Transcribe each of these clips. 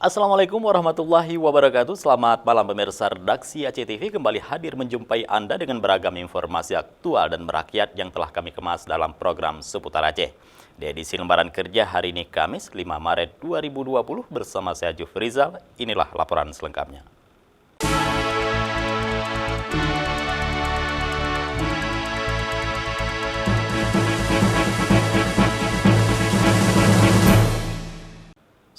Assalamualaikum warahmatullahi wabarakatuh. Selamat malam pemirsa redaksi Aceh TV kembali hadir menjumpai Anda dengan beragam informasi aktual dan merakyat yang telah kami kemas dalam program Seputar Aceh. Di edisi lembaran kerja hari ini Kamis 5 Maret 2020 bersama saya Jufrizal, inilah laporan selengkapnya.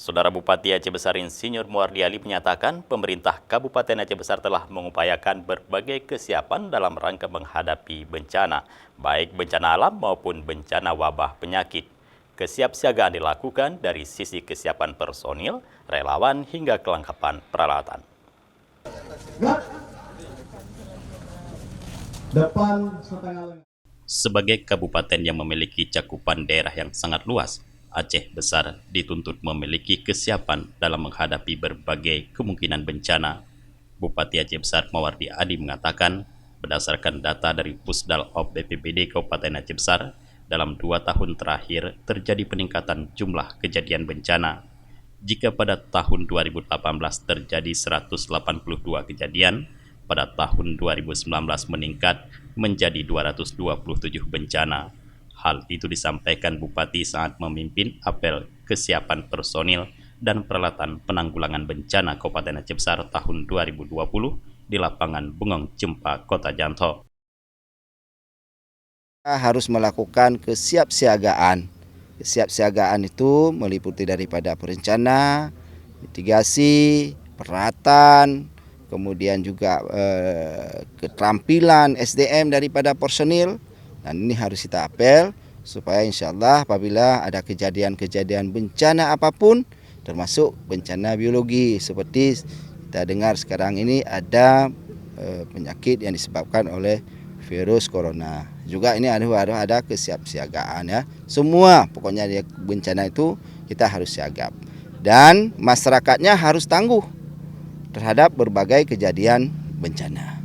Saudara Bupati Aceh Besar Insinyur Muardi Ali menyatakan pemerintah Kabupaten Aceh Besar telah mengupayakan berbagai kesiapan dalam rangka menghadapi bencana, baik bencana alam maupun bencana wabah penyakit. Kesiapsiagaan dilakukan dari sisi kesiapan personil, relawan hingga kelengkapan peralatan. Sebagai kabupaten yang memiliki cakupan daerah yang sangat luas, Aceh Besar dituntut memiliki kesiapan dalam menghadapi berbagai kemungkinan bencana. Bupati Aceh Besar Muardi Adi mengatakan, berdasarkan data dari Pusdal Op BPBD Kabupaten Aceh Besar, dalam 2 tahun terakhir terjadi peningkatan jumlah kejadian bencana. Jika pada tahun 2018 terjadi 182 kejadian, pada tahun 2019 meningkat menjadi 227 bencana. Hal itu disampaikan Bupati saat memimpin apel kesiapan personil dan peralatan penanggulangan bencana Kabupaten Aceh Besar tahun 2020 di lapangan Bungong Cempa, Kota Janto. Harus melakukan kesiapsiagaan. Kesiapsiagaan itu meliputi daripada perencana, mitigasi, peralatan, kemudian juga keterampilan SDM daripada personil. Dan ini harus kita apel supaya insya Allah apabila ada kejadian-kejadian bencana apapun, termasuk bencana biologi seperti kita dengar sekarang ini ada penyakit yang disebabkan oleh virus corona. Juga ini ada kesiapsiagaan ya. Semua pokoknya bencana itu kita harus siagap. Dan masyarakatnya harus tangguh terhadap berbagai kejadian bencana.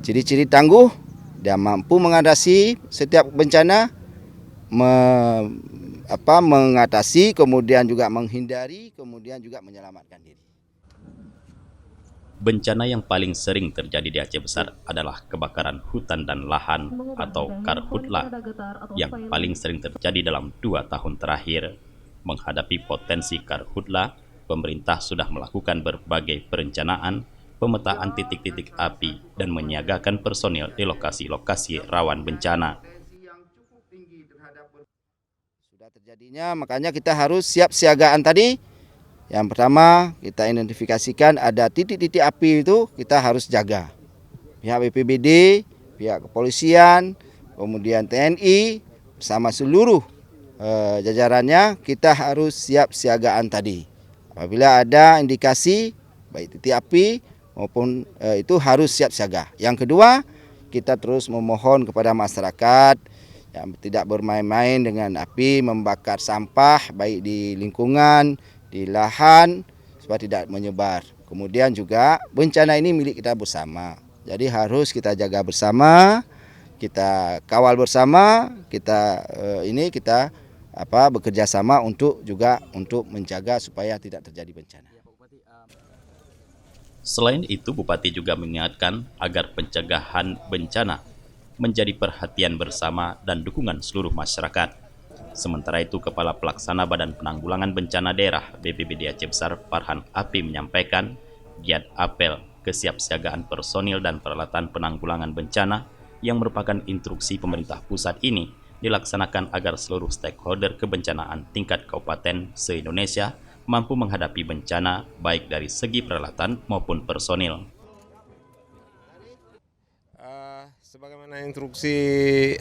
Ciri-ciri tangguh, dia mampu mengatasi setiap bencana, mengatasi, kemudian juga menghindari, kemudian juga menyelamatkan diri. Bencana yang paling sering terjadi di Aceh Besar adalah kebakaran hutan dan lahan atau karhutla yang paling sering terjadi dalam 2 tahun terakhir. Menghadapi potensi karhutla, pemerintah sudah melakukan berbagai perencanaan, pemetaan titik-titik api, dan menyiagakan personil di lokasi-lokasi rawan bencana. Sudah terjadinya, makanya kita harus siap siagaan tadi. Yang pertama, kita identifikasikan ada titik-titik api itu kita harus jaga. Pihak BPBD, pihak kepolisian, kemudian TNI, bersama seluruh jajarannya, kita harus siap siagaan tadi. Apabila ada indikasi, baik titik api, maupun itu harus siap siaga. Yang kedua, kita terus memohon kepada masyarakat yang tidak bermain-main dengan api, membakar sampah baik di lingkungan, di lahan supaya tidak menyebar. Kemudian juga bencana ini milik kita bersama. Jadi harus kita jaga bersama, kita kawal bersama, kita bekerja sama untuk menjaga supaya tidak terjadi bencana. Selain itu, Bupati juga mengingatkan agar pencegahan bencana menjadi perhatian bersama dan dukungan seluruh masyarakat. Sementara itu, Kepala Pelaksana Badan Penanggulangan Bencana Daerah BPBD Aceh Besar Farhan Api menyampaikan, giat apel kesiapsiagaan personil dan peralatan penanggulangan bencana yang merupakan instruksi pemerintah pusat ini dilaksanakan agar seluruh stakeholder kebencanaan tingkat kabupaten se-Indonesia mampu menghadapi bencana baik dari segi peralatan maupun personil. Sebagaimana instruksi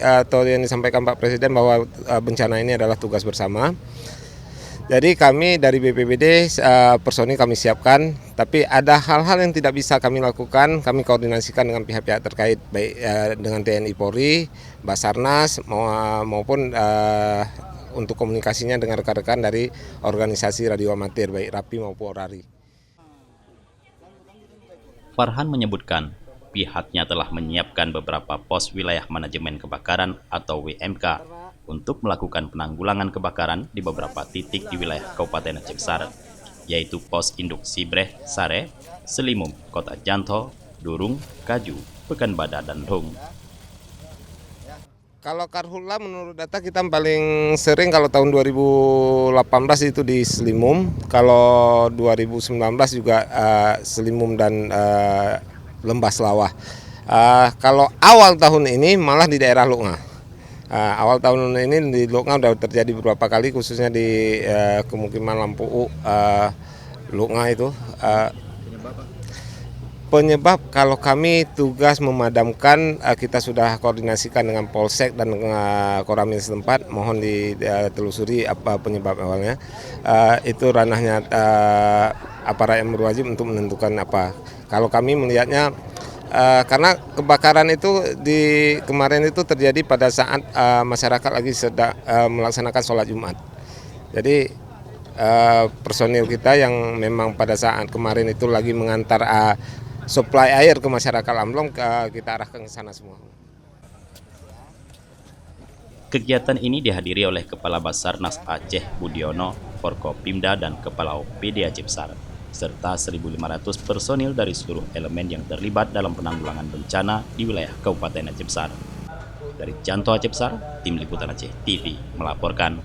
atau yang disampaikan Pak Presiden bahwa bencana ini adalah tugas bersama. Jadi kami dari BPBD personil kami siapkan, tapi ada hal-hal yang tidak bisa kami lakukan, kami koordinasikan dengan pihak-pihak terkait, baik dengan TNI Polri, Basarnas maupun untuk komunikasinya dengan rekan-rekan dari organisasi radio amatir baik RAPI maupun ORARI. Farhan menyebutkan pihaknya telah menyiapkan beberapa pos wilayah manajemen kebakaran atau WMK untuk melakukan penanggulangan kebakaran di beberapa titik di wilayah Kabupaten Aceh Besar. yaitu Pos Induk Sibreh, Sare, Selimum, Kota Janto, Durung, Kaju, Pekanbadak, dan Rung. Kalau karhutla menurut data kita paling sering kalau tahun 2018 itu di Selimum, kalau 2019 juga Selimum dan Lembah Selawah. Kalau awal tahun ini malah di daerah Lunga. Awal tahun ini di Lunga sudah terjadi beberapa kali, khususnya di kemukiman Lampu Lunga itu. Penyebab kalau kami tugas memadamkan, kita sudah koordinasikan dengan Polsek dan Koramil setempat, mohon ditelusuri apa penyebab awalnya. Itu ranahnya aparat yang berwajib untuk menentukan apa. Kalau kami melihatnya, karena kebakaran itu kemarin itu terjadi pada saat masyarakat lagi sedang melaksanakan sholat Jumat. Jadi personil kita yang memang pada saat kemarin itu lagi mengantar suplai air ke masyarakat Lamblong, kita arahkan ke sana semua. Kegiatan ini dihadiri oleh Kepala Basarnas Aceh Budiono, Forkopimda, dan Kepala OPD Aceh Besar, serta 1.500 personil dari seluruh elemen yang terlibat dalam penanggulangan bencana di wilayah Kabupaten Aceh Besar. Dari Janto Aceh Besar, Tim Liputan Aceh TV melaporkan.